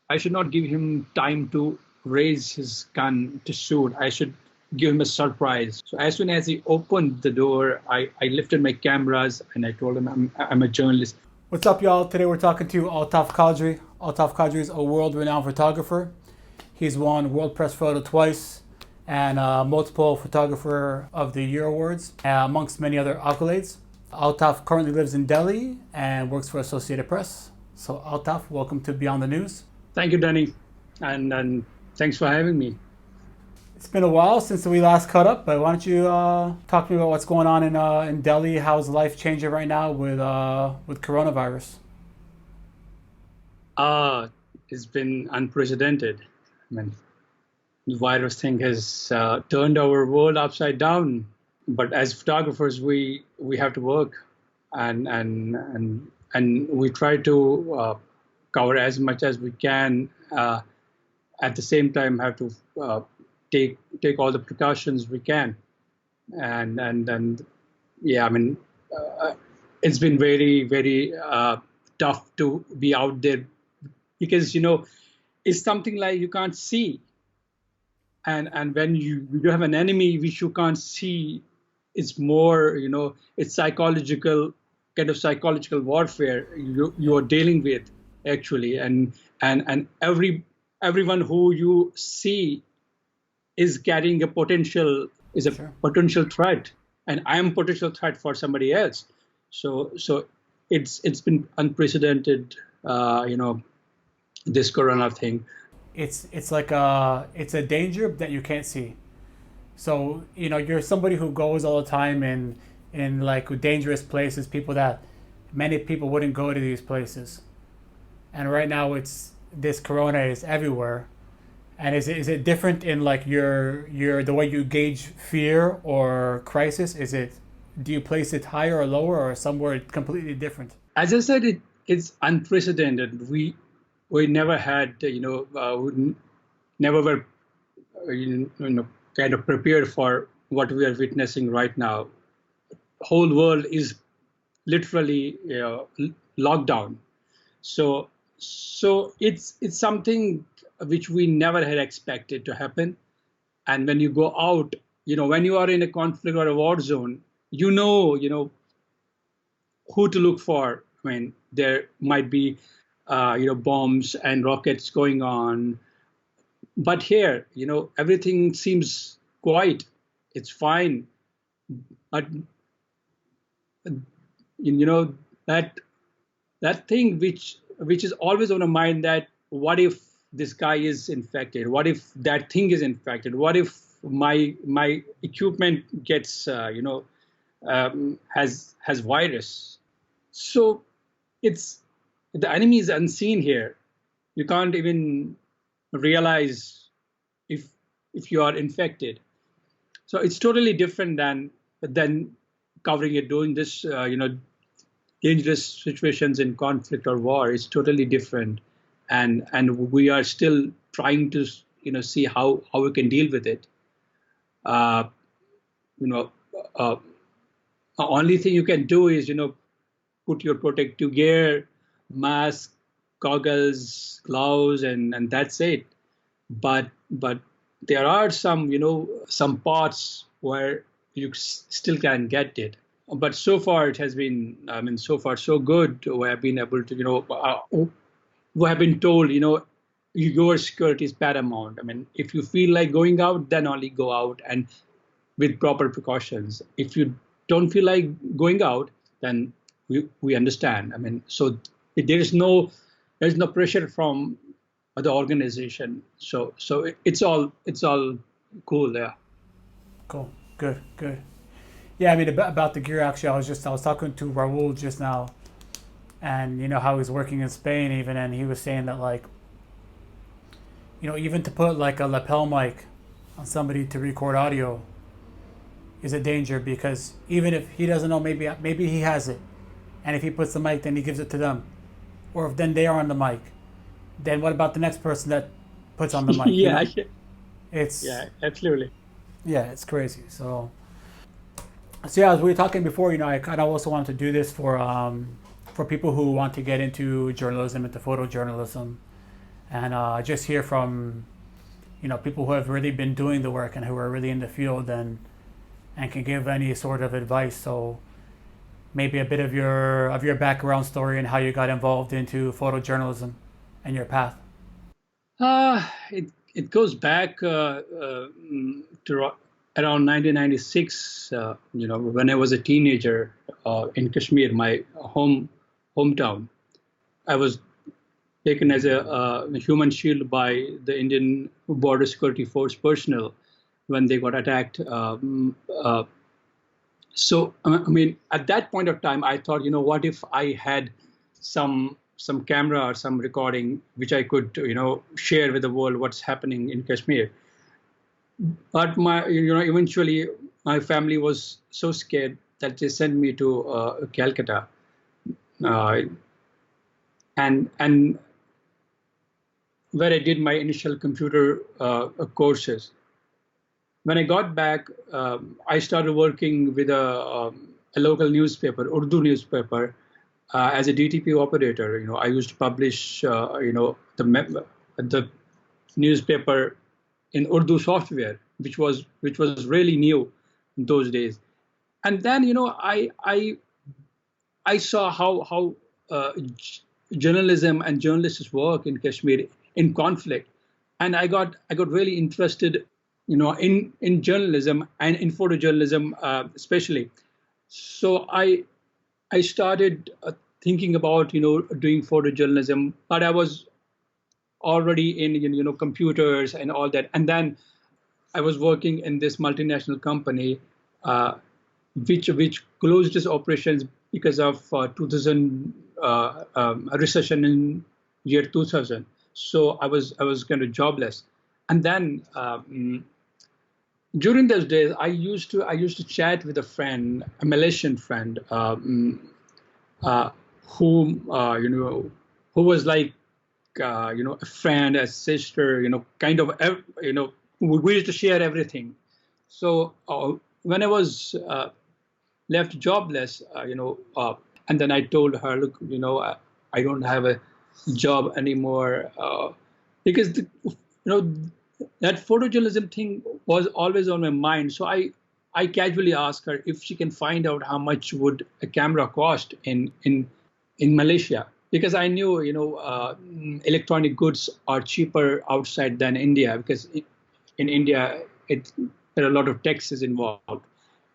I should not give him time to raise his gun to shoot. I should give him a surprise. So as soon as he opened the door, I lifted my cameras and I told him I'm a journalist. What's up, y'all? Today we're talking to Altaf Qadri. Altaf Qadri is a world-renowned photographer. He's won WorldPress Photo twice and multiple Photographer of the Year awards, amongst many other accolades. Altaf currently lives in Delhi and works for Associated Press. So Altaf, welcome to Beyond the News. Thank you, Danny, and thanks for having me. It's been a while since we last caught up, but why don't you talk to me about what's going on in Delhi? How's life changing right now with coronavirus? It's been unprecedented. I mean, the virus thing has turned our world upside down. But as photographers, we have to work, and we try to cover as much as we can. At the same time, have to take all the precautions we can, and yeah, I mean, it's been very tough to be out there because it's something like you can't see, and when you have an enemy which you can't see, it's more it's psychological warfare you are dealing with actually, and everyone who you see is carrying a potential Sure. potential threat, and I am potential threat for somebody else. So it's been unprecedented. This corona thing. It's like it's a danger that you can't see. So you're somebody who goes all the time in like dangerous places, people that many people wouldn't go to these places. And right now it's this corona is everywhere. And is it different in like your the way you gauge fear or crisis? Do you place it higher or lower or somewhere completely different? As I said, it's unprecedented. We never had we never were kind of prepared for what we are witnessing right now. Whole world is literally locked down. So it's something which we never had expected to happen. And when you go out, when you are in a conflict or a war zone, you know who to look for. I mean, there might be bombs and rockets going on, but here everything seems quiet. It's fine, but that thing which is always on the mind, that what if this guy is infected, what if that thing is infected, what if my equipment gets has virus. So it's the enemy is unseen here. You can't even realize if you are infected. So it's totally different than covering it, doing this dangerous situations in conflict or war. Is totally different, and we are still trying to see how we can deal with it. Uh, you know, the only thing you can do is put your protective gear, mask, goggles, gloves, and that's it. But there are some parts where you still can get it. But so far it has been, I mean, so far so good. We have been able to, we have been told, your security is paramount. I mean, if you feel like going out, then only go out and with proper precautions. If you don't feel like going out, then we understand. I mean, so there's no pressure from the organization. So it's all cool. Yeah. Cool. Good. Yeah, I mean about the gear. Actually, I was talking to Raul just now, and how he's working in Spain even, and he was saying that like, even to put like a lapel mic on somebody to record audio is a danger, because even if he doesn't know, maybe he has it, and if he puts the mic, then he gives it to them, or if then they are on the mic, then what about the next person that puts on the mic? Yeah. It's Absolutely. yeah, it's crazy. So yeah, as we were talking before, I kind of also wanted to do this for people who want to get into journalism, into photojournalism, and just hear from people who have really been doing the work and who are really in the field and can give any sort of advice. So maybe a bit of your background story and how you got involved into photojournalism and your path. It goes back to around 1996. When I was a teenager in Kashmir, my hometown. I was taken as a human shield by the Indian Border Security Force personnel when they got attacked. So I mean, at that point of time, I thought, what if I had some camera or some recording which I could, share with the world what's happening in Kashmir. But eventually my family was so scared that they sent me to Calcutta, and where I did my initial computer courses. When I got back, I started working with a local newspaper, Urdu newspaper, as a DTP operator. I used to publish, the newspaper in Urdu software, which was really new in those days. And then, I saw how journalism and journalists work in Kashmir in conflict, and I got really interested, in journalism and in photojournalism especially. So I started thinking about doing photojournalism, but I was already in computers and all that. And then I was working in this multinational company, which closed its operations because of 2000 recession in year 2000. So I was kind of jobless, and then during those days I used to chat with a friend, a Malaysian friend, who was like a friend, a sister, kind of we used to share everything. So when I was left jobless, and then I told her, look, I don't have a job anymore, because that photojournalism thing was always on my mind. So I casually asked her if she can find out how much would a camera cost in Malaysia, because I knew electronic goods are cheaper outside than India, because in India there are a lot of taxes involved.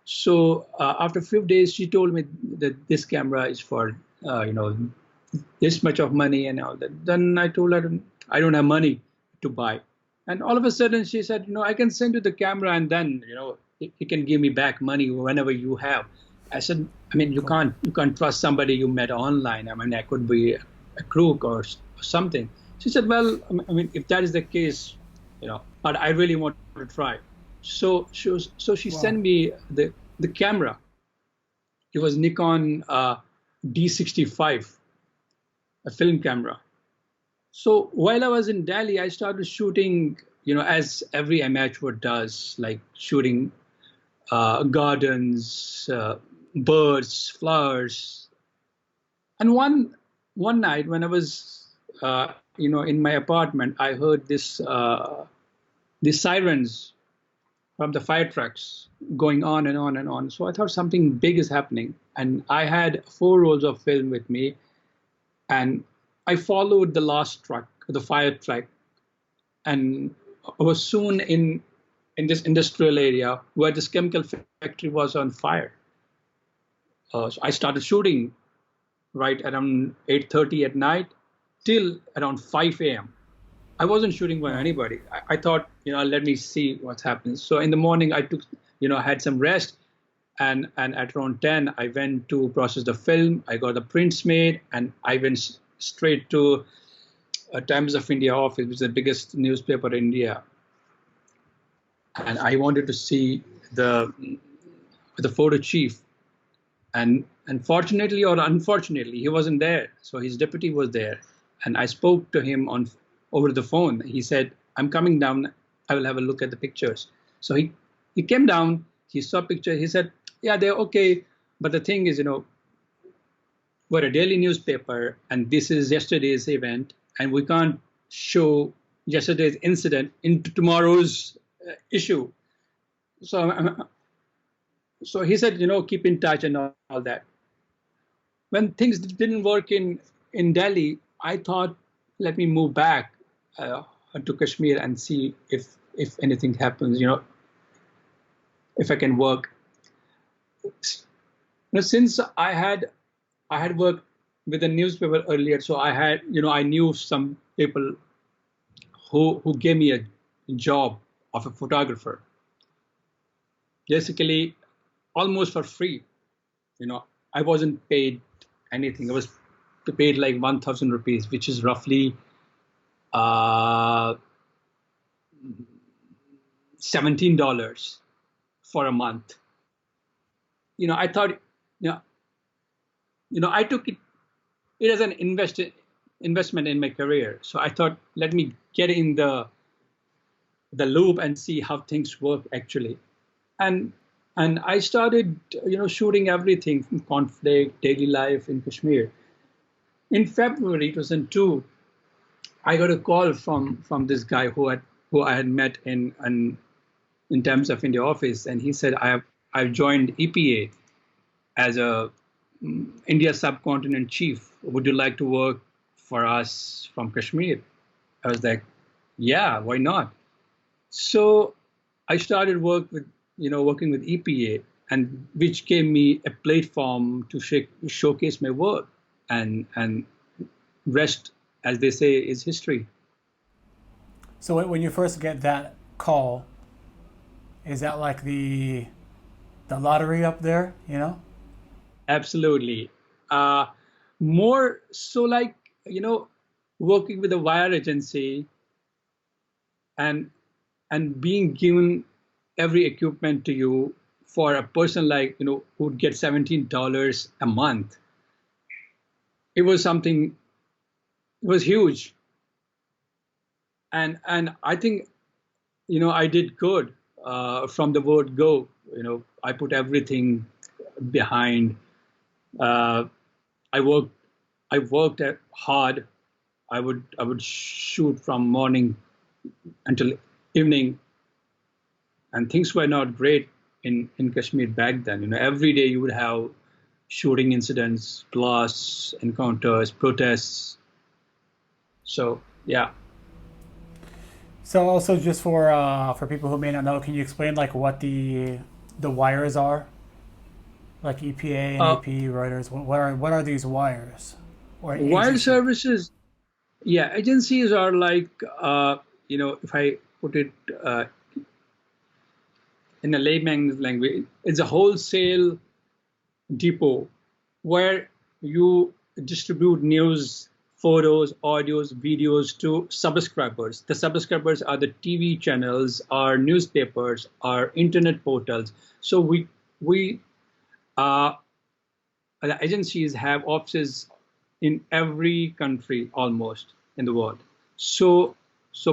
So after a few days, she told me that this camera is for this much of money and all that. Then I told her I don't have money to buy. And all of a sudden she said, I can send you the camera, and then you can give me back money whenever you have. I said, I mean, you can't trust somebody you met online. I mean, I could be a crook or something. She said, well, I mean, if that is the case, but I really want to try. So she sent me the camera. It was Nikon D65, a film camera. So while I was in Delhi, I started shooting, as every amateur does, like shooting gardens, birds, flowers. And one night when I was, in my apartment, I heard these sirens from the fire trucks going on and on and on. So I thought something big is happening. And I had 4 rolls of film with me. And I followed the last truck, the fire truck, and I was soon in this industrial area where this chemical factory was on fire. So I started shooting right around 8:30 at night till around 5 a.m. I wasn't shooting by anybody. I thought, let me see what's happening. So in the morning, I took, I had some rest. And at around 10, I went to process the film. I got the prints made, and I went straight to Times of India office, which is the biggest newspaper in India. And I wanted to see the photo chief. And fortunately or unfortunately, he wasn't there. So his deputy was there. And I spoke to him over the phone. He said, I'm coming down. I will have a look at the pictures. So he came down. He saw pictures. He said, yeah, they're okay. But the thing is, we're a daily newspaper, and this is yesterday's event, and we can't show yesterday's incident into tomorrow's issue. So, so he said, keep in touch and all that. When things didn't work in Delhi, I thought, let me move back to Kashmir and see if anything happens. If I can work. Since I had worked with a newspaper earlier, so I knew some people who gave me a job of a photographer, basically almost for free. I wasn't paid anything. I was paid like 1,000 rupees, which is roughly uh, $17 for a month. I thought, I took it as an investment in my career. So I thought, let me get in the loop and see how things work actually. And I started, shooting everything from conflict, daily life in Kashmir. In February 2002, I got a call from this guy who I had met in Times of India office, and he said, I've joined EPA as a India subcontinent chief. Would you like to work for us from Kashmir? I was like, yeah, why not? So I started working with EPA, and which gave me a platform to showcase my work, and rest, as they say, is history. So when you first get that call, is that like the lottery up there? Absolutely. Uh, More so like, working with a wire agency and being given every equipment to you for a person like, who'd get $17 a month. It was something, it was huge. And I think, I did good from the word go. I put everything behind. Uh, I worked hard. I would shoot from morning until evening, and things were not great in Kashmir back then. Every day you would have shooting incidents, blasts, encounters, protests. So yeah. So also just for people who may not know, can you explain like what the wires are? Like EPA and Uh, AP, Reuters. What are these wires or Wire agency? services, yeah, agencies are like, if I put it uh, in a layman's language, it's a wholesale depot where you distribute news, photos, audios, videos to subscribers. The subscribers are the TV channels, our newspapers, our internet portals. So we uh, the agencies have offices in every country almost in the world. So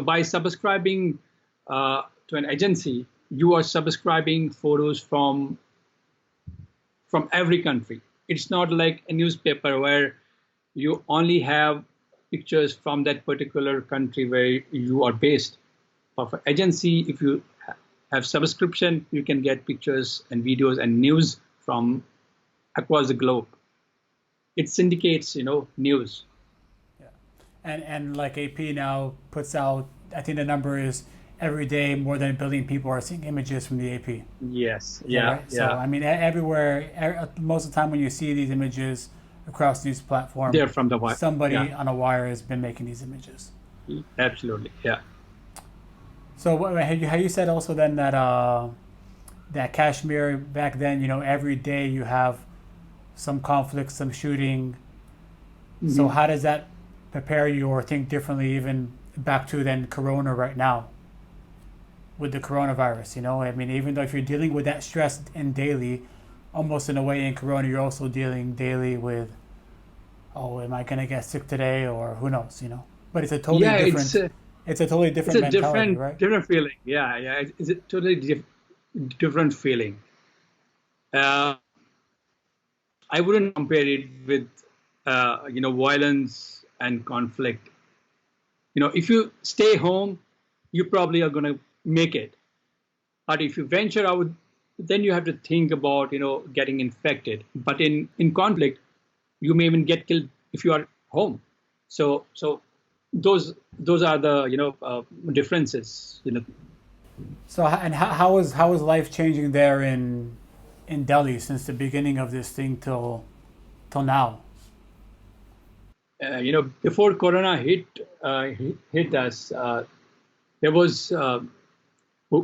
by subscribing to an agency, you are subscribing photos from every country. It's not like a newspaper where you only have pictures from that particular country where you are based. But for agency, if you have subscription, you can get pictures and videos and news from across the globe. It syndicates, news. Yeah. And like AP now puts out, I think the number is every day more than a billion people are seeing images from the AP. Yes. Is that Yeah. right? So Yeah. I mean, everywhere, most of the time when you see these images across these platform, They're from the wire. Yeah. somebody on a wire has been making these images. Absolutely. Yeah. So how you said also then that Kashmir back then, every day you have some conflict, some shooting. So Hmm. how does that prepare you or think differently even back to then Corona right now with the coronavirus? I mean, even though if you're dealing with that stress in daily, almost in a way in Corona, you're also dealing daily with, oh, am I gonna get sick today or who knows? But it's a totally Yeah. It's different, a, it's a totally it's different a mentality, different right? different feeling. Yeah. Yeah. It's a totally different feeling. Uh, I wouldn't compare it with violence and conflict if you stay home, you probably are going to make it. But if you venture out, then you have to think about, getting infected. But in conflict, you may even get killed if you are home. So those are the differences. So and how is life changing there in Delhi since the beginning of this thing till now? Before Corona hit us, there was we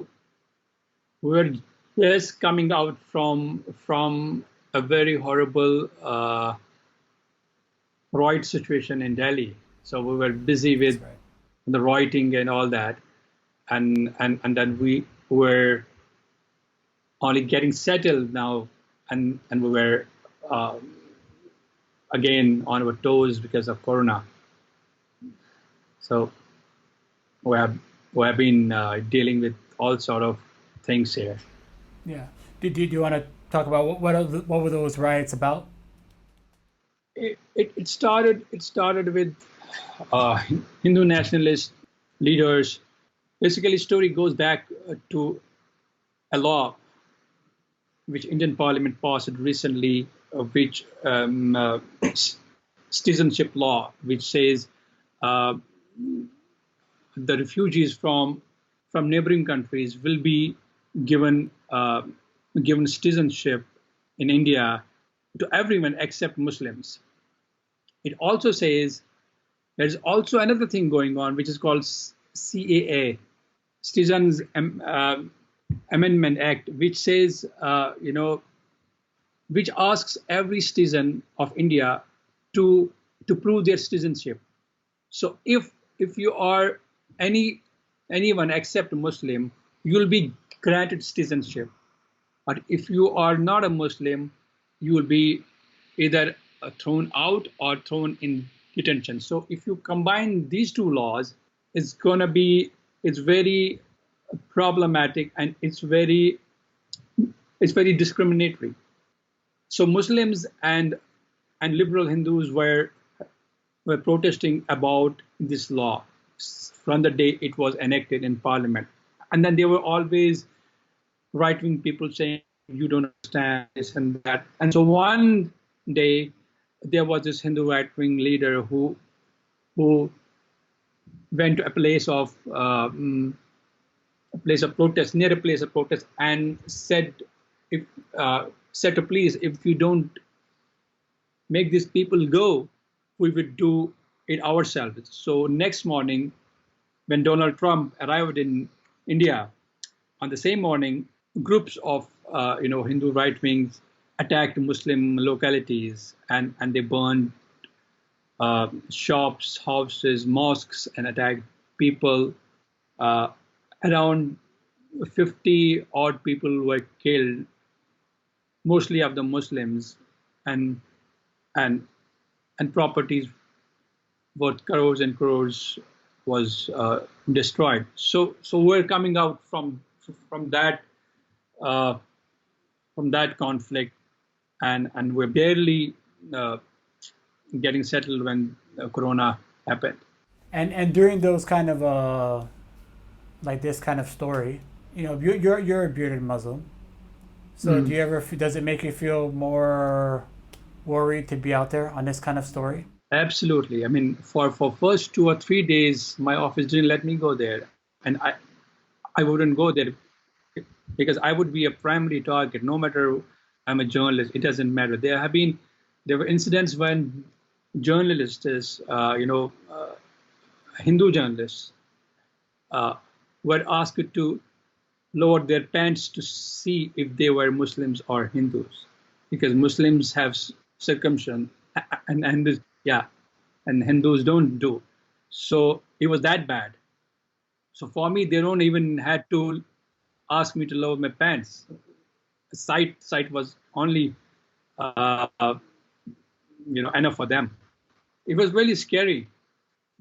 were just coming out from a very horrible riot situation in Delhi. So we were busy with That's right. the rioting and all that, and then we were only getting settled now, and we were uh, again on our toes because of Corona. So we have been dealing with all sort of things here. Yeah. Do you want to talk about what were those riots about? It started with uh, Hindu nationalist leaders. Basically, story goes back to a law which Indian Parliament passed recently, which citizenship law, which says uh, the refugees from neighboring countries will be given given citizenship in India to everyone except Muslims. It also says there's also another thing going on, which is called CAA, Citizens Amendment Act, which says, which asks every citizen of India to prove their citizenship. So if you are anyone except a Muslim, you'll be granted citizenship. But if you are not a Muslim, you will be either thrown out or thrown in detention. So if you combine these two laws, it's very problematic, and it's very discriminatory. So Muslims and liberal Hindus were protesting about this law from the day it was enacted in parliament. And then there were always right-wing people saying, you don't understand this and that. And so one day there was this Hindu right-wing leader who went to a place of protest, near a place of protest, and said, if said to police, if you don't make these people go, we would do it ourselves. So next morning, when Donald Trump arrived in India, on the same morning, groups of Hindu right wings attacked Muslim localities, and they burned shops, houses, mosques, and attacked people. Around 50 odd people were killed, mostly of the Muslims, and and properties worth crores and crores was destroyed. So we're coming out from that uh, conflict, and we're barely getting settled when Corona happened. And during those kind of like this kind of story, you're a bearded Muslim. So do Mm. you ever does it make you feel more worried to be out there on this kind of story? Absolutely. I mean, for first 2 or 3 days, my office didn't let me go there, and I wouldn't go there because I would be a primary target. No matter I'm a journalist, it doesn't matter. There were incidents when journalists, Hindu journalists, uh, were asked to lower their pants to see if they were Muslims or Hindus, because Muslims have circumcision, and yeah, and Hindus don't do. So it was that bad. So for me, they don't even had to ask me to lower my pants. Sight was only uh, enough for them. It was really scary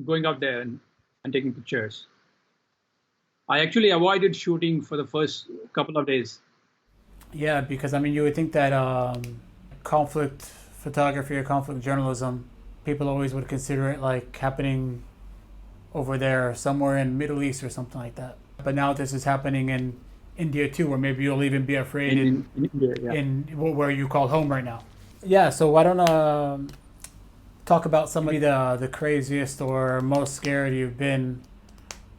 going out there and taking pictures. I actually avoided shooting for the first couple of days. Yeah, because I mean, you would think that conflict photography or conflict journalism, people always would consider it like happening over there, somewhere in Middle East or something like that. But now this is happening in India too, where maybe you'll even be afraid in India, yeah. in where you call home right now. Yeah. So why don't talk about some of the craziest or most scared you've been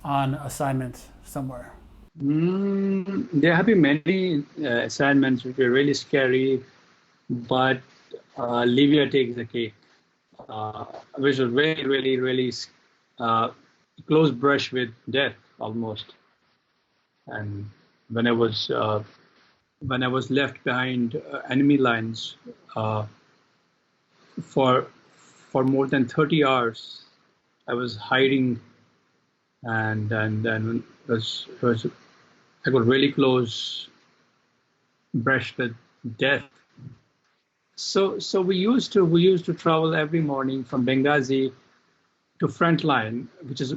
on assignment somewhere? There have been many assignments which were really scary, but Libya takes the cake, which was really, really, really close brush with death almost. And when I was left behind enemy lines for more than 30 hours, I was hiding, and then was I got really close brush with death. So we used to travel every morning from Benghazi to Frontline, which was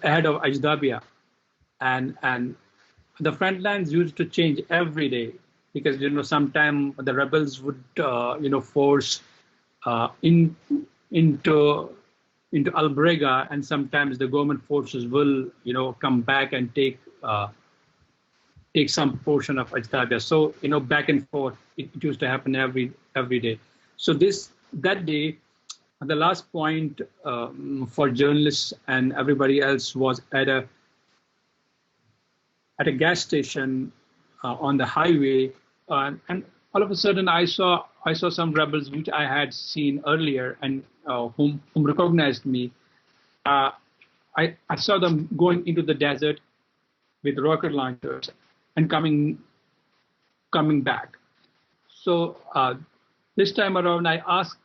ahead of Ajdabia, and the front lines used to change every day because sometimes the rebels would force into Al Brega, and sometimes the government forces will come back and take some portion of Ajdabia. So back and forth, it used to happen every day. So that day, the last point for journalists and everybody else was at a gas station on the highway, and all of a sudden I saw some rebels which I had seen earlier and whom recognized me. I saw them going into the desert with rocket launchers and coming back. So this time around, I asked,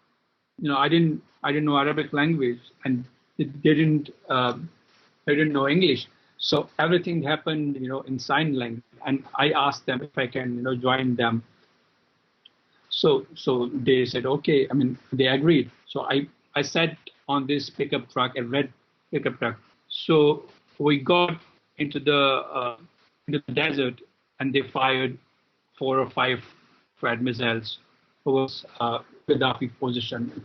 I didn't know Arabic language, and they didn't know English. So everything happened, in sign language, and I asked them if I can, join them. So they said okay. I mean, they agreed. So I sat on this pickup truck, a red pickup truck. So we got into the desert, and they fired 4 or 5 Fred missiles towards Gaddafi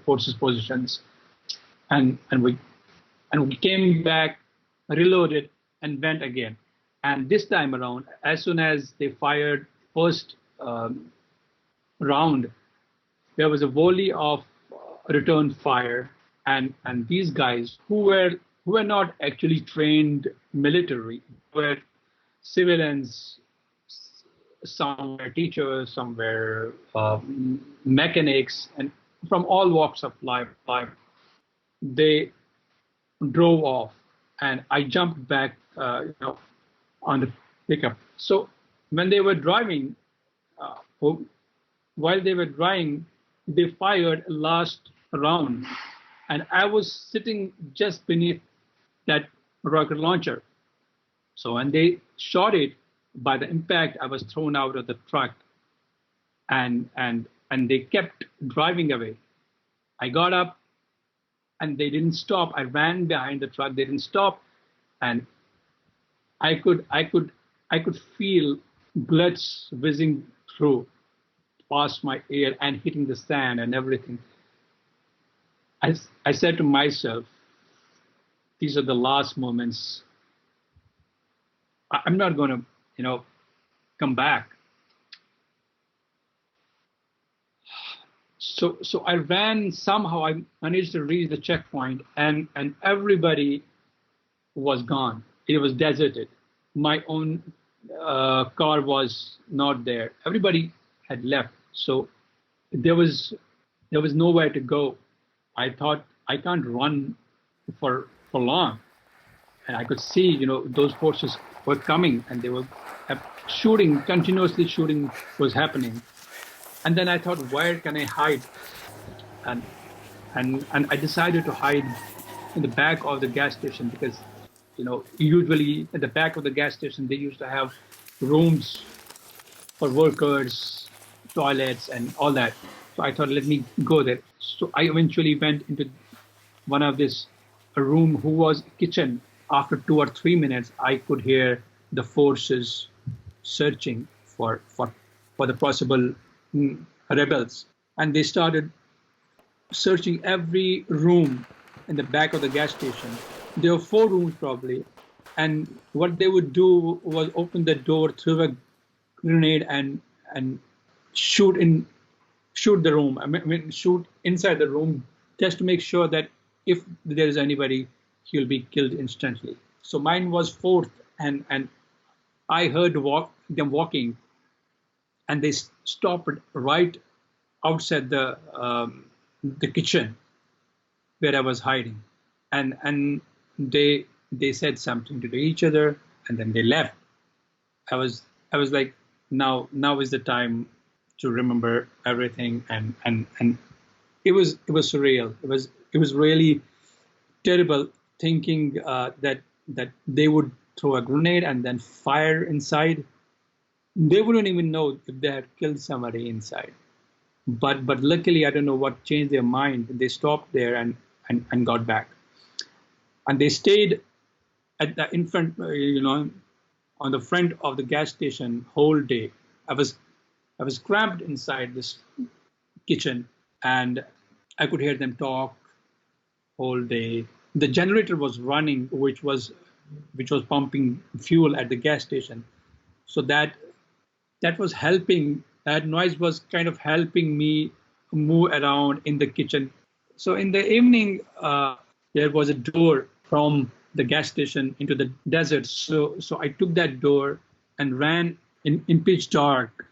forces positions, and we came back, reloaded, and went again. And this time around, as soon as they fired first round, there was a volley of return fire, and these guys who were not actually trained military, were civilians. Some were teachers, some were mechanics, and from all walks of life. They drove off, and I jumped back, on the pickup. So when they were driving, while they were driving, they fired a last round, and I was sitting just beneath that rocket launcher. So when they shot it, by the impact, I was thrown out of the truck, and they kept driving away. I got up, and they didn't stop. I ran behind the truck. They didn't stop, and I could feel bullets whizzing through past my ear and hitting the sand and everything. I said to myself, these are the last moments. I'm not going to come back. So I ran. Somehow I managed to reach the checkpoint, and everybody was gone. It was deserted. My own car was not there. Everybody had left. So there was nowhere to go. I thought I can't run for long, and I could see those forces were coming, and they were continuously shooting was happening. And then I thought, where can I hide? And I decided to hide in the back of the gas station, because usually at the back of the gas station they used to have rooms for workers, toilets, and all that. So I thought, let me go there. So I eventually went into one of this room who was kitchen. After 2 or 3 minutes, I could hear the forces searching for the possible rebels, and they started searching every room in the back of the gas station. There were four rooms probably, and what they would do was open the door, throw a grenade, and shoot in shoot the room. I mean, shoot inside the room just to make sure that if there is anybody, he'll be killed instantly. So mine was fourth, and I heard them walking, and they stopped right outside the kitchen where I was hiding, and they said something to each other, and then they left. I was like, now is the time to remember everything, and it was surreal. It was really terrible thinking that they would throw a grenade and then fire inside. They wouldn't even know if they had killed somebody inside. But luckily, I don't know what changed their mind. They stopped there and got back, and they stayed at the in front, on the front of the gas station whole day. I was cramped inside this kitchen, and I could hear them talk whole day. The generator was running, which was pumping fuel at the gas station, so that was helping. That noise was kind of helping me move around in the kitchen. So in the evening, there was a door from the gas station into the desert. So I took that door and ran in pitch dark.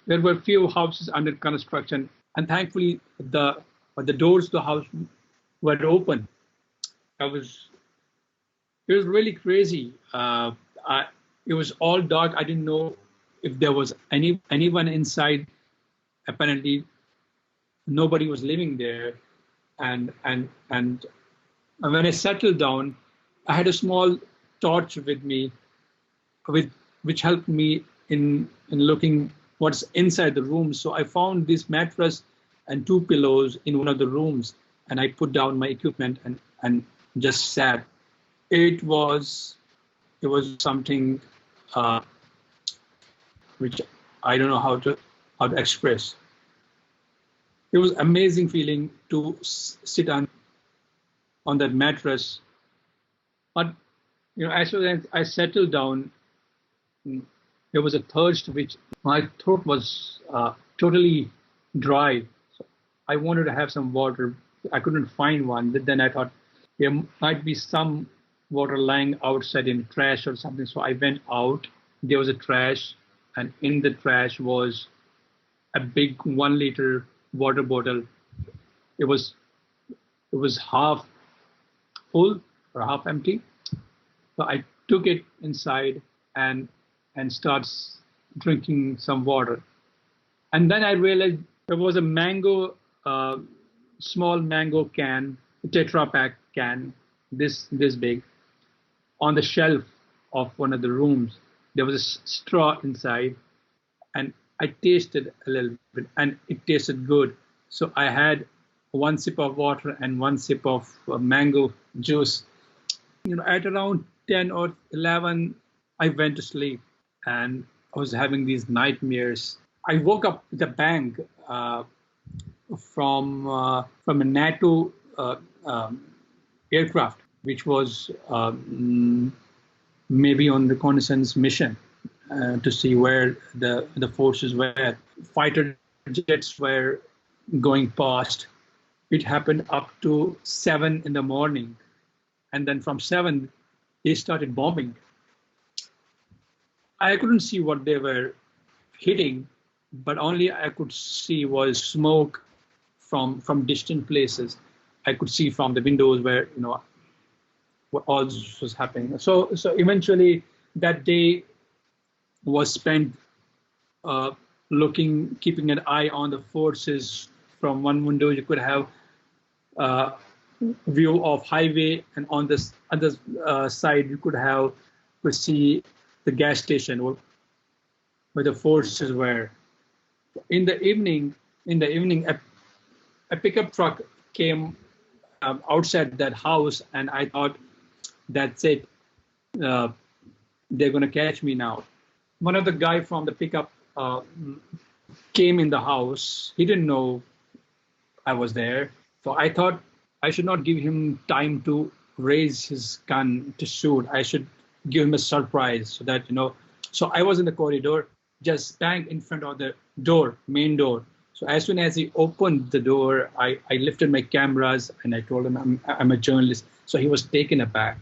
There were few houses under construction, and thankfully the doors to the house were open. I was It was really crazy. It was all dark. I didn't know if there was anyone inside. Apparently, nobody was living there. And when I settled down, I had a small torch with me, which helped me in looking what's inside the room. So I found this mattress and two pillows in one of the rooms, and I put down my equipment and just sat. It was something which I don't know how to express. It was amazing feeling to sit on that mattress. But as soon as I settled down, there was a thirst which my throat was totally dry. So I wanted to have some water. I couldn't find one. But then I thought there might be some water lying outside in trash or something. So I went out. There was a trash, and in the trash was a big 1 liter water bottle. It was half full or half empty. So I took it inside and starts drinking some water. And then I realized there was a small mango can, Tetra Pak can, this big, on the shelf of one of the rooms. There was a straw inside, and I tasted a little bit, and it tasted good. So I had one sip of water and one sip of mango juice. At around 10 or 11, I went to sleep, and I was having these nightmares. I woke up with a bang from a NATO aircraft, which was maybe on reconnaissance mission to see where the forces were. Fighter jets were going past. It happened up to 7 in the morning, and then from 7 they started bombing. I couldn't see what they were hitting, but only I could see was smoke from distant places. I could see from the windows where what all this was happening. So eventually that day was spent keeping an eye on the forces. From one window you could have view of highway, and on this other side you could see the gas station where the forces were. In the evening, a pickup truck came outside that house, and I thought, that's it. They're going to catch me now. One of the guy from the pickup came in the house. He didn't know I was there. So I thought I should not give him time to raise his gun to shoot. I should give him a surprise so that, So I was in the corridor, just bang in front of the door, main door. So as soon as he opened the door, I lifted my cameras and I told him I'm a journalist. So he was taken aback,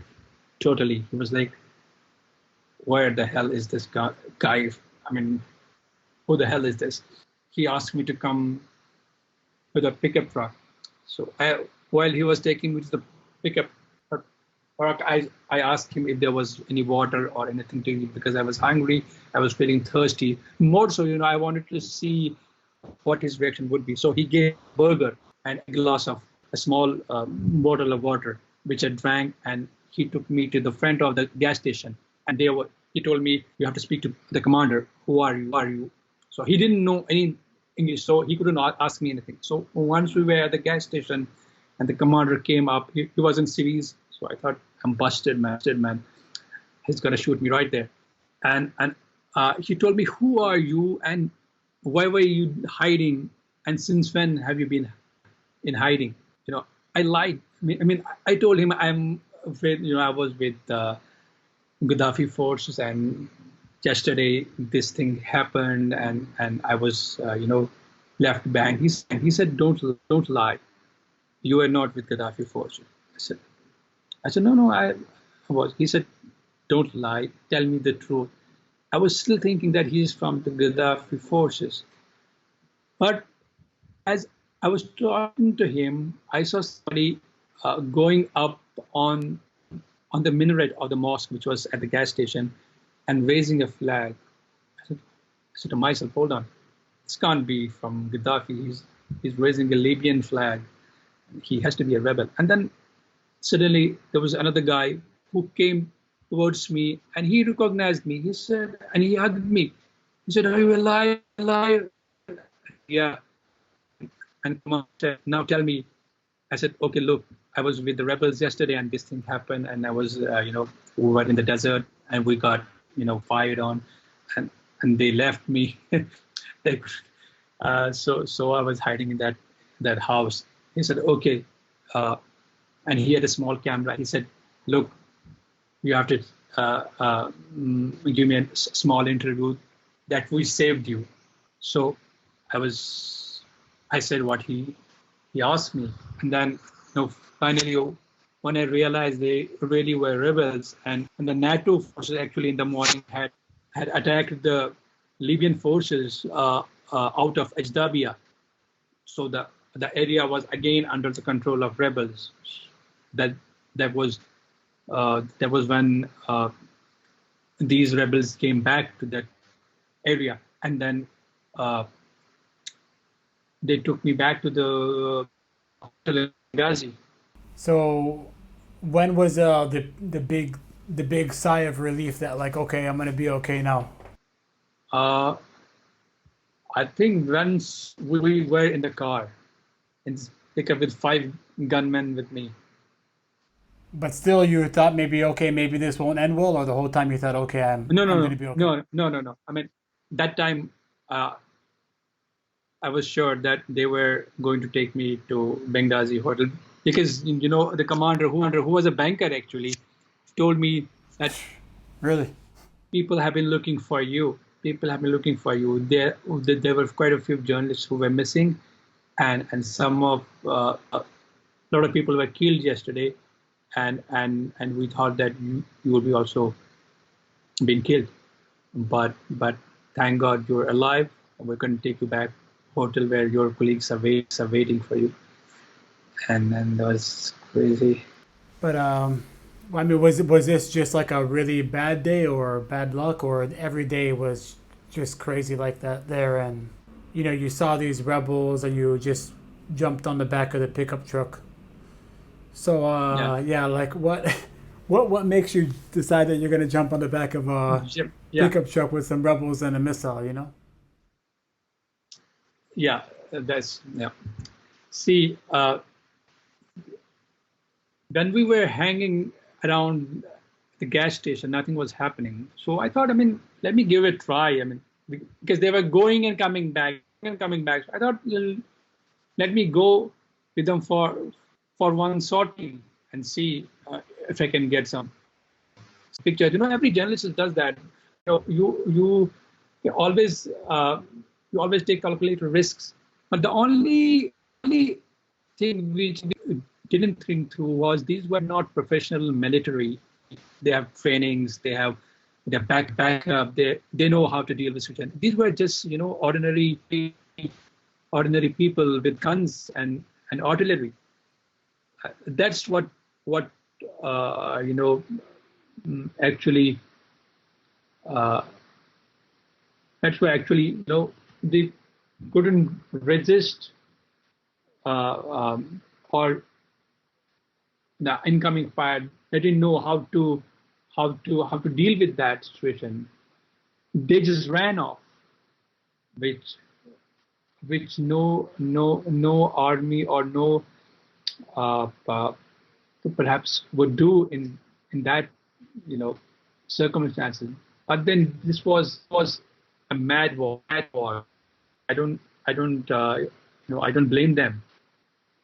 totally. He was like, where the hell is this guy? I mean, who the hell is this? He asked me to come with a pickup truck. So while he was taking me to the pickup truck, I asked him if there was any water or anything to eat because I was hungry. I was feeling thirsty. More so, I wanted to see what his reaction would be. So he gave a burger and a glass of a small bottle of water, which I drank, and he took me to the front of the gas station. And he told me, you have to speak to the commander. Who are you? Who are you? So he didn't know any English, so he couldn't ask me anything. So once we were at the gas station and the commander came up, he was in civis. So I thought, I'm busted, man. He's going to shoot me right there. And he told me, who are you and why were you hiding? And since when have you been in hiding? I lied. I told him I was with Gaddafi forces, and yesterday this thing happened, and I was, left behind. He said, don't lie. You are not with Gaddafi forces. I said, no, I was. He said, don't lie. Tell me the truth. I was still thinking that he's from the Gaddafi forces. But as I was talking to him, I saw somebody going up on the minaret of the mosque, which was at the gas station, and raising a flag. I said to myself, hold on, this can't be from Gaddafi. He's raising a Libyan flag. He has to be a rebel. And then suddenly there was another guy who came towards me, and he recognized me. He said, and he hugged me. He said, are you alive? Yeah. And Kumar said, now tell me. I said, okay, look, I was with the rebels yesterday and this thing happened, and I was, we were in the desert and we got, fired on, and they left me. So I was hiding in that house. He said, okay. And he had a small camera. He said, look, you have to give me a small interview that we saved you. So I said what he asked me. And then finally, when I realized they really were rebels, and the NATO forces actually in the morning had attacked the Libyan forces out of Ajdabia. So the area was again under the control of rebels. That was when these rebels came back to that area, and then they took me back to the Benghazi. So, when was the big sigh of relief that, like, okay, I'm gonna be okay now? I think once we were in the car, and pickup with 5 gunmen with me. But still, you thought maybe, okay, maybe this won't end well, or the whole time you thought, okay, I'm gonna be okay. No. I mean, that time I was sure that they were going to take me to Benghazi hotel, because the commander who was a banker actually told me that Really? people have been looking for you. There were quite a few journalists who were missing, and some of a lot of people were killed yesterday, and we thought that you would be also been killed, but thank God you're alive, and we're going to take you back hotel where your colleagues are waiting for you. And that was crazy. But I mean, was this just like a really bad day or bad luck, or every day was just crazy like that there? And you saw these rebels and you just jumped on the back of the pickup truck. So yeah, like what makes you decide that you're gonna jump on the back of a pickup truck with some rebels and a missile? Yeah, See, when we were hanging around the gas station, nothing was happening. So I thought, let me give it a try. Because they were going and coming back. So I thought, let me go with them for one sortie and see if I can get some pictures. Every journalist does that. You always you always take calculated risks. But the only thing which we didn't think through was these were not professional military. They have trainings. They have their backup. They know how to deal with situation. These were just ordinary people with guns and artillery. That's what actually that's why actually they couldn't resist or the incoming fire. They didn't know how to deal with that situation. They just ran off, which no army or no perhaps would do in that circumstances. But then this was a mad war. I don't I don't blame them.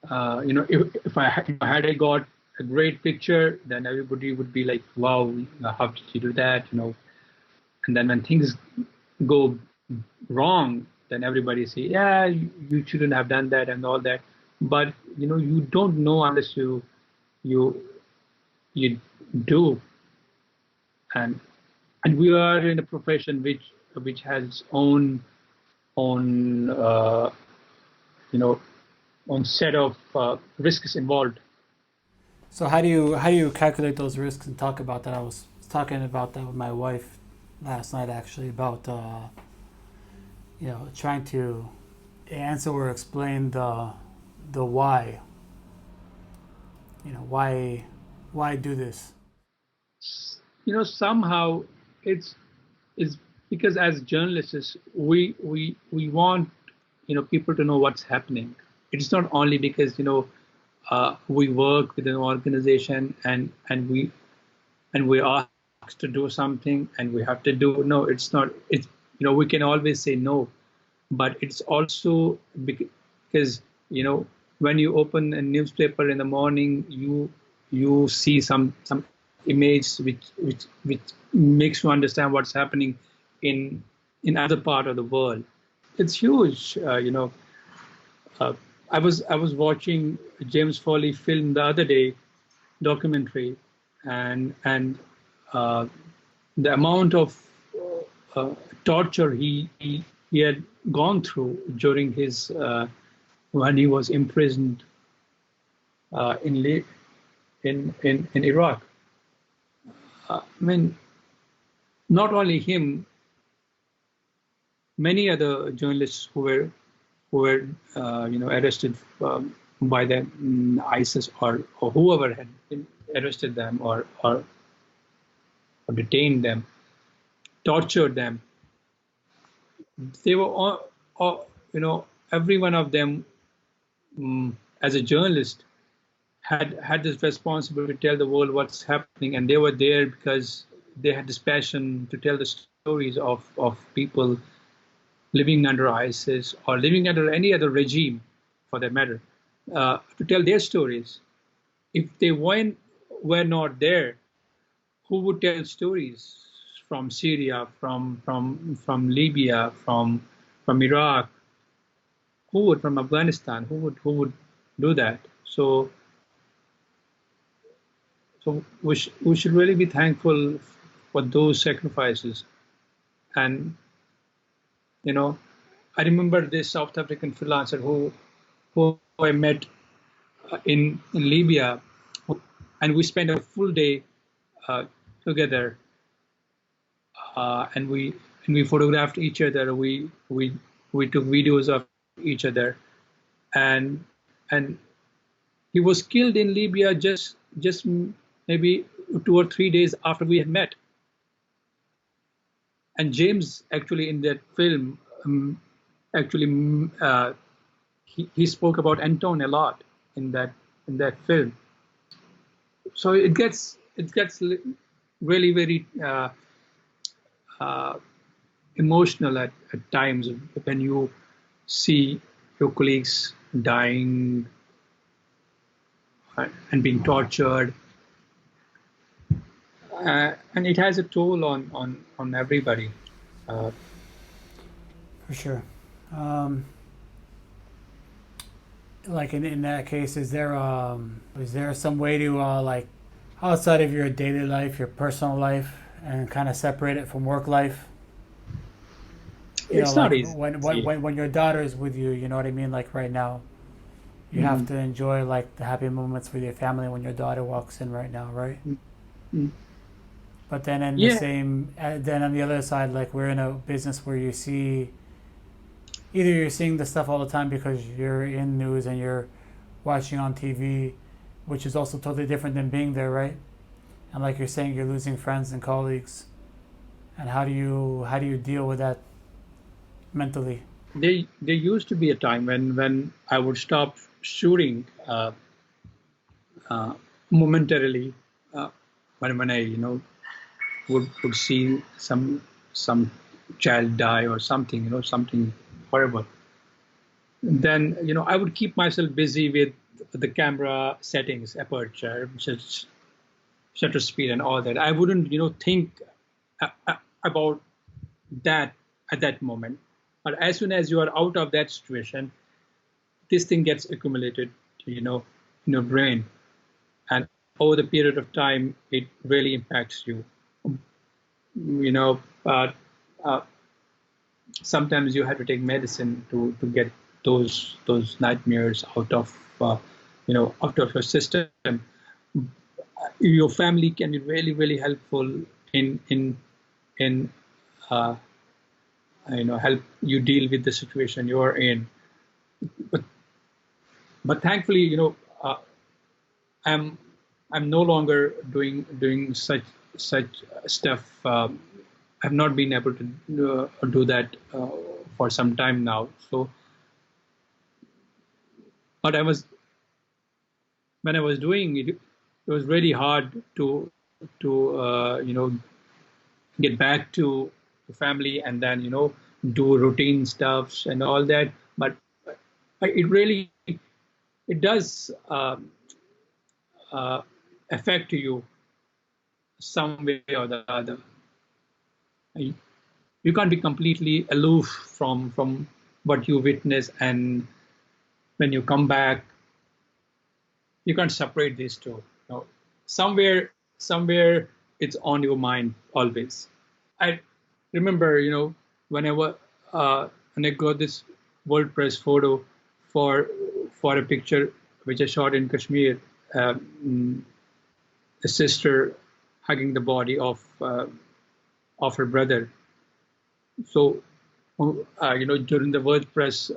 If I had I got a great picture, then everybody would be like, wow, how did you do that? And then when things go wrong, then everybody say, yeah, you shouldn't have done that and all that. But you don't know unless you do. And we are in a profession which has its own set of risks involved. So how do you calculate those risks and talk about that? I was talking about that with my wife last night, actually, about trying to answer or explain the why. Why do this? Somehow it's because as journalists we want people to know what's happening. It's not only because we work with an organization and we are asked to do something and we have to do. No, it's not. It's we can always say no, but it's also because when you open a newspaper in the morning, you see some image which makes you understand what's happening in other part of the world. It's huge. I was watching James Foley film the other day, documentary, and the amount of torture he had gone through during his when he was imprisoned in Iraq. I mean, not only him, many other journalists who were arrested by the ISIS or whoever had arrested them or detained them, tortured them. They were all every one of them as a journalist had this responsibility to tell the world what's happening, and they were there because they had this passion to tell the stories of people living under ISIS or living under any other regime, for that matter, to tell their stories. If they were not there, who would tell stories from Syria, from Libya, from Iraq? Who would, from Afghanistan? Who would do that? So we should really be thankful for those sacrifices. And I remember this South African freelancer who I met in Libya, and we spent a full day together, and we photographed each other. We took videos of each other, and he was killed in Libya just maybe 2 or 3 days after we had met. And James actually in that film he spoke about Anton a lot in that film. So it gets really very emotional at times when you see your colleagues dying and being tortured. and it has a toll on everybody. Uh, For sure. Um, like in that case, is there some way to like outside of your daily life, your personal life, and kind of separate it from work life? You know, it's not like easy. when your daughter is with you, you know what I mean. Like right now, you have Mhm. to enjoy like the happy moments with your family when your daughter walks in right now, right? Mhm. But then in the Yeah, same, then on the other side, like we're in a business where you see either you're seeing the stuff all the time because you're in news and you're watching on TV, which is also totally different than being there, right? And like you're saying, you're losing friends and colleagues. And how do you deal with that mentally? there used to be a time when I would stop shooting uh, momentarily uh, when I would see some child die or something, something horrible. Then I would keep myself busy with the camera settings, aperture, shutter speed, and all that. I wouldn't think about that at that moment. But as soon as you are out of that situation, this thing gets accumulated, in your brain, and over the period of time, it really impacts you. But sometimes you have to take medicine to get those nightmares out of your system. Your family can be really really helpful in uh, help you deal with the situation you're in. But thankfully, I'm I'm no longer doing such stuff. I've not been able to do that for some time now. So, but I was when I was doing it, it was really hard to get back to the family and then do routine stuffs and all that. But it really it does uh, affect you some way or the other. You can't be completely aloof from what you witness, and when you come back, you can't separate these two. Somewhere it's on your mind always. I remember, when I was when I got this WordPress photo for a picture which I shot in Kashmir, a sister hugging the body of her brother. So, during the WordPress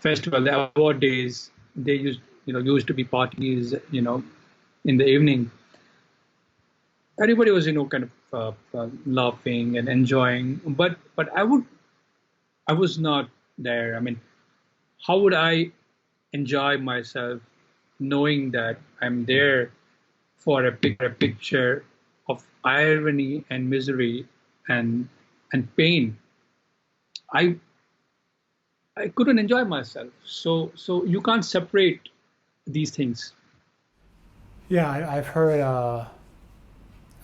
festival, the award days, they used to be parties, in the evening. Everybody was, kind of laughing and enjoying, but I was not there. I mean, how would I enjoy myself knowing that I'm there for a picture of irony and misery and pain? I I couldn't enjoy myself. So you can't separate these things. Yeah, I've heard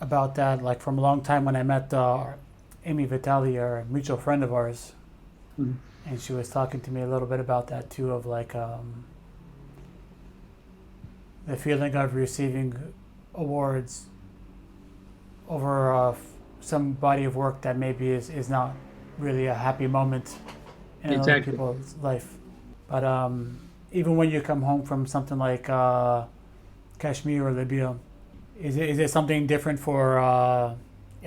about that like from a long time when I met Amy Vitali, a mutual friend of ours, Mhm. and she was talking to me a little bit about that too, of like the feeling of receiving awards over some body of work that maybe is not really a happy moment in other Exactly. people's life. But even when you come home from something like Kashmir or Libya, is it something different for I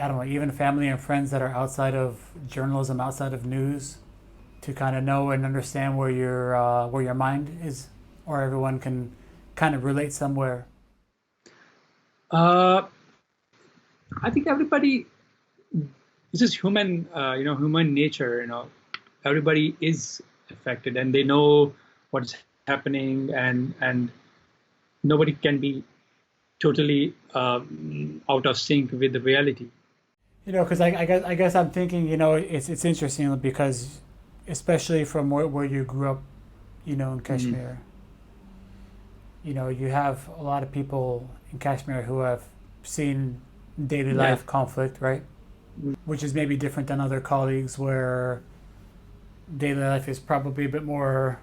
don't know, even family and friends that are outside of journalism, outside of news, to kind of know and understand where your mind is, or everyone can kind of relate somewhere? Uh, I think everybody. This is human. Human nature. Everybody is affected, and they know what's happening, and nobody can be totally out of sync with the reality. You know, because I guess I'm thinking, you know, it's interesting because, especially from where you grew up, you know, in Mhm. Kashmir, you have a lot of people in Kashmir who have seen daily Yeah. life conflict, right? Which is maybe different than other colleagues where daily life is probably a bit more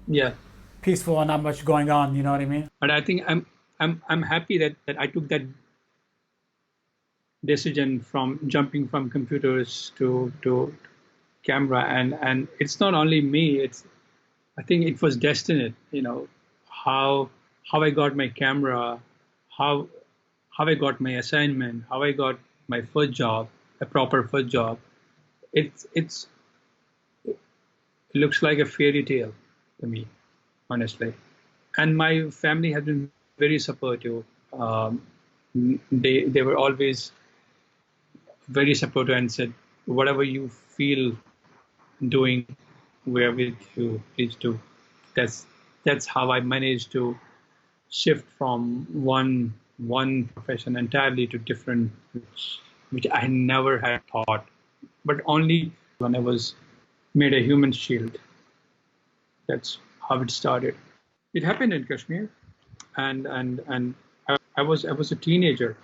Yeah. peaceful and not much going on. You know what I mean? But I think I'm happy that I took that decision from jumping from computers to camera, and it's not only me. It's I think it was destined. How I got my camera, how how I got my assignment, how I got my first job, a proper first job. It looks like a fairy tale to me, honestly. And my family has been very supportive. Um, they were always very supportive and said, whatever you feel doing, we're with you, please do. That's that's how I managed to shift from one profession entirely to different, which I never had thought, but only when I was made a human shield. That's how it started. It happened in Kashmir, and I was a teenager,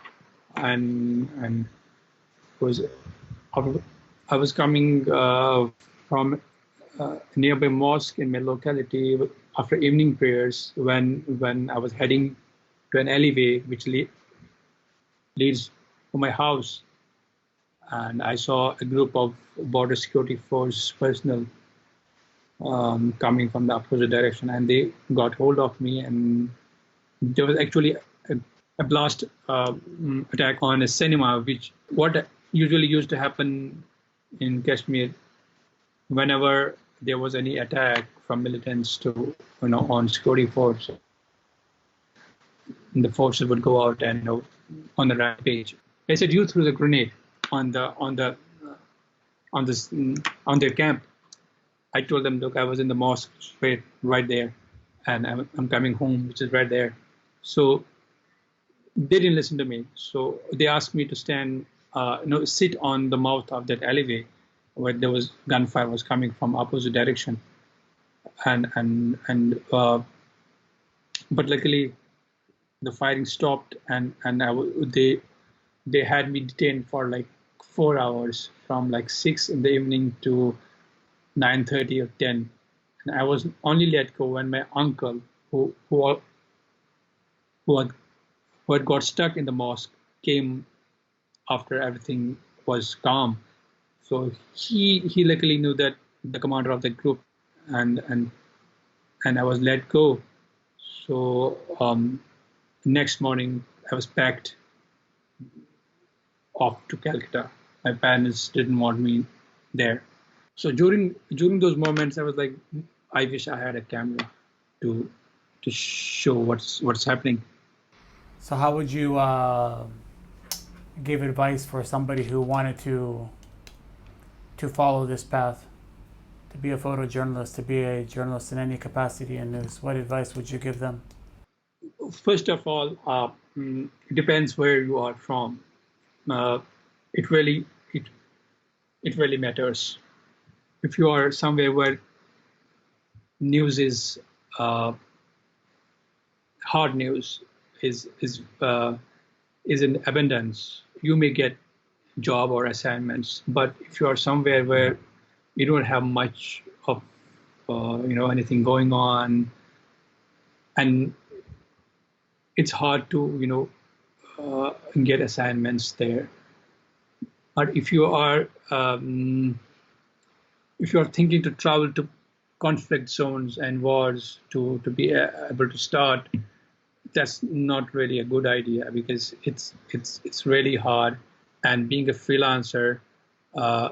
and was I was coming from a nearby mosque in my locality after evening prayers when I was heading to an alleyway which leads to my house, and I saw a group of border security force personnel coming from the opposite direction, and they got hold of me, and there was actually a blast attack on a cinema, which what usually used to happen in Kashmir whenever there was any attack from militants to on security force, the forces would go out and on the rampage. They said you threw the grenade on on this on their camp. I told them, look, I was in the mosque right there, and I'm coming home, which is right there. So they didn't listen to me. So they asked me to stand, sit on the mouth of that alleyway where there was gunfire was coming from opposite direction, and but luckily the firing stopped, and they had me detained for like 4 hours from like 6 in the evening to 9:30 or 10, and I was only let go when my uncle, who had, who had got stuck in the mosque, came after everything was calm. So he luckily knew that the commander of the group, and and and I was let go. So next morning I was packed off to Calcutta. My parents didn't want me there. So during those moments, I was like, I wish I had a camera to to show what's happening. So how would you give advice for somebody who wanted to follow this path, to be a photojournalist, to be a journalist in any capacity in news? What advice would you give them? First of all, it depends where you are from. Uh, it really it it really matters. If you are somewhere where news is hard news is in abundance, you may get job or assignments. But if you are somewhere where you don't have much of anything going on, and it's hard to get assignments there. But if you are thinking to travel to conflict zones and wars to be able to start, that's not really a good idea, because it's really hard. And being a freelancer uh,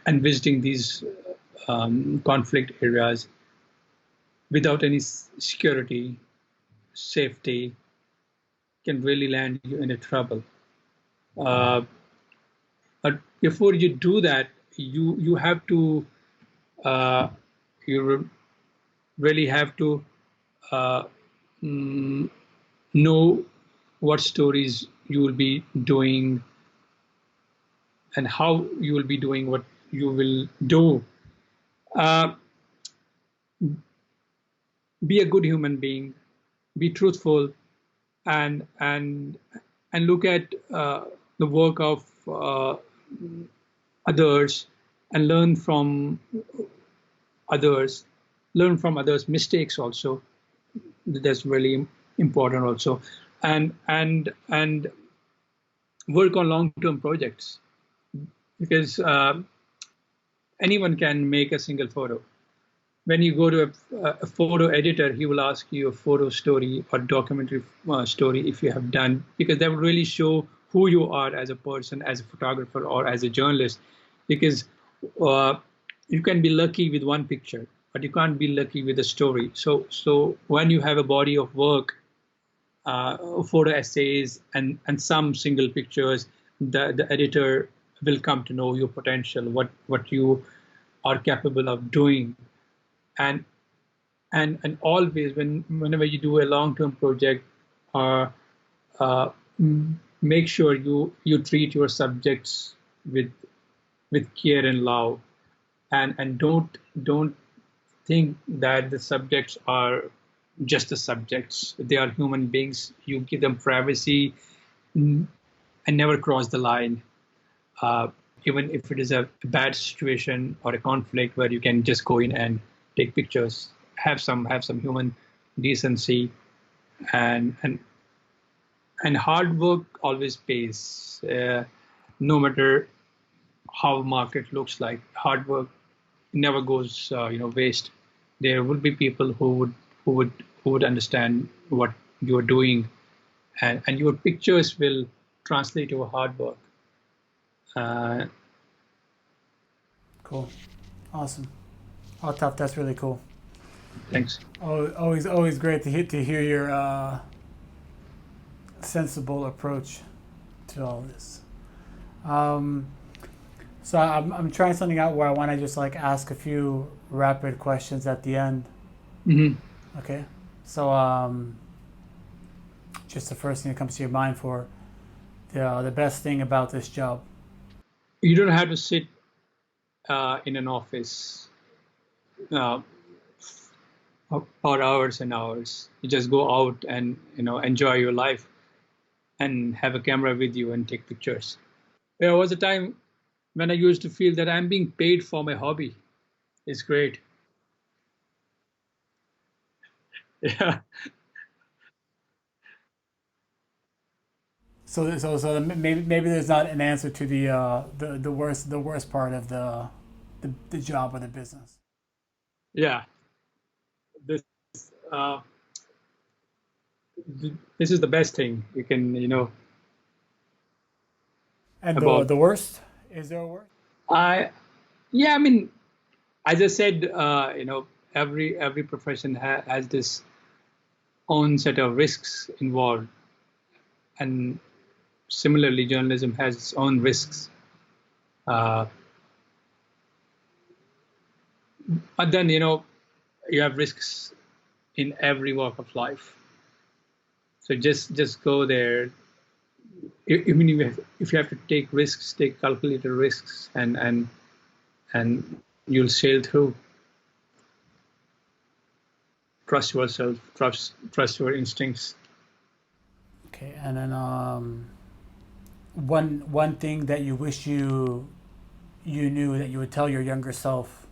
and visiting these conflict areas without any security, safety, can really land you in a trouble. Uh, but before you do that, you have to uh, you really have to uh, mm, know what stories you will be doing and how you will be doing what you will do. Uh, be a good human being, be truthful, and and and look at the work of others and learn from others' mistakes also. That's really important also, and work on long-term projects, because anyone can make a single photo. When you go to a photo editor, he will ask you a photo story or documentary story if you have done, because that will really show who you are as a person, as a photographer, or as a journalist. Because uh, you can be lucky with one picture, but you can't be lucky with a story. So when you have a body of work, photo essays, and some single pictures, the editor will come to know your potential, what you are capable of doing. And and and always, whenever you do a long-term project, uh, uh, make sure you treat your subjects with care and love, and don't think that the subjects are just the subjects. They are human beings. You give them privacy, and never cross the line. Uh, Even if it is a bad situation or a conflict where you can just go in and take pictures, have some human decency, and and hard work always pays. No matter how market looks like, hard work never goes waste. There will be people who would who would understand what you're doing, and your pictures will translate your hard work. Uh, Cool. Awesome. Altaf, that's really cool. Thanks. Always great to hear your sensible approach to all this. Um, so I'm trying something out where I want to just like ask a few rapid questions at the end. Hmm. Okay. So just the first thing that comes to your mind for the best thing about this job. You don't have to sit in an office uh, for hours and hours. You just go out and enjoy your life and have a camera with you and take pictures. There was a time when I used to feel that I'm being paid for my hobby. It's great. Yeah. So maybe there's not an answer to the worst part of the job or the business. Yeah. This uh, this is the best thing you can And about. the worst, is there a worst? I Yeah, I mean, as I said, every profession has this own set of risks involved, and similarly, journalism has its own risks. Uh, but then you have risks in every walk of life. So just go there. Even if you have to take risks, take calculated risks, and you'll sail through. Trust yourself. Trust your instincts. Okay, and then one thing that you wish you knew that you would tell your younger self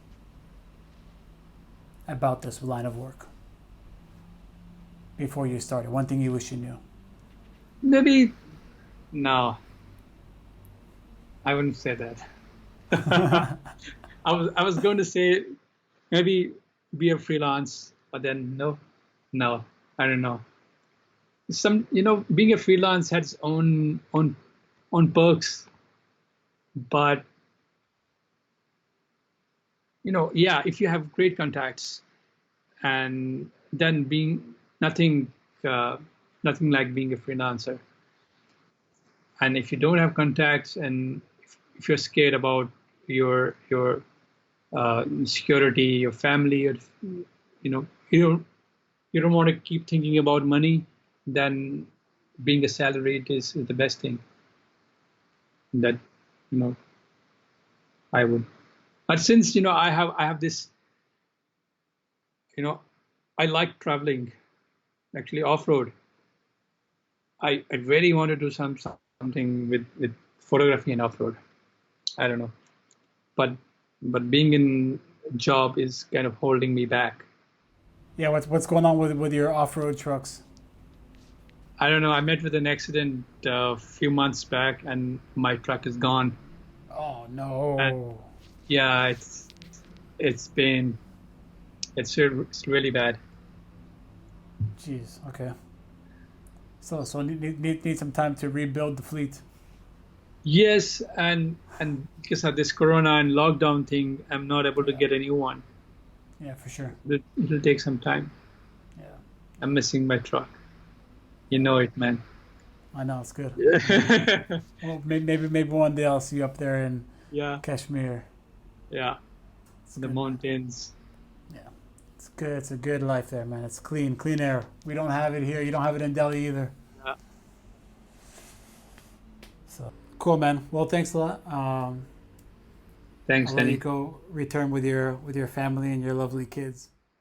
about this line of work before you started. One thing you wish you knew. Maybe no, I wouldn't say that. I was going to say maybe be a freelance, but then no, I don't know. Being a freelance has its own perks, but yeah, if you have great contacts, and then being nothing, uh, nothing like being a freelancer. And if you don't have contacts, and if you're scared about your security, your family, or you know you don't want to keep thinking about money, then being a salaried is the best thing that you know I would. But since I have this you know I like traveling, actually off-road. I really want to do something with photography and off-road. I don't know, but being in a job is kind of holding me back. Yeah, what's going on with your off-road trucks? I don't know. I met with an accident a few months back, and my truck is gone. Oh And no. yeah, it's been it's really bad. Jeez. Okay. So need some time to rebuild the fleet. Yes, and because of this Corona and lockdown thing, I'm not able to Yeah. get a new one. Yeah, for sure. It'll take some time. Yeah. I'm missing my truck. You know it, man. I know it's good. Yeah. Well, maybe one day I'll see you up there in Yeah, Kashmir. yeah. It's The good, man. mountains. Yeah, it's good. It's a good life there, man. It's clean air. We don't have it here. You don't have it in Delhi either. Yeah. So cool, man. Well, thanks a lot. Thanks, I'll let you Danny. go return with your family and your lovely kids.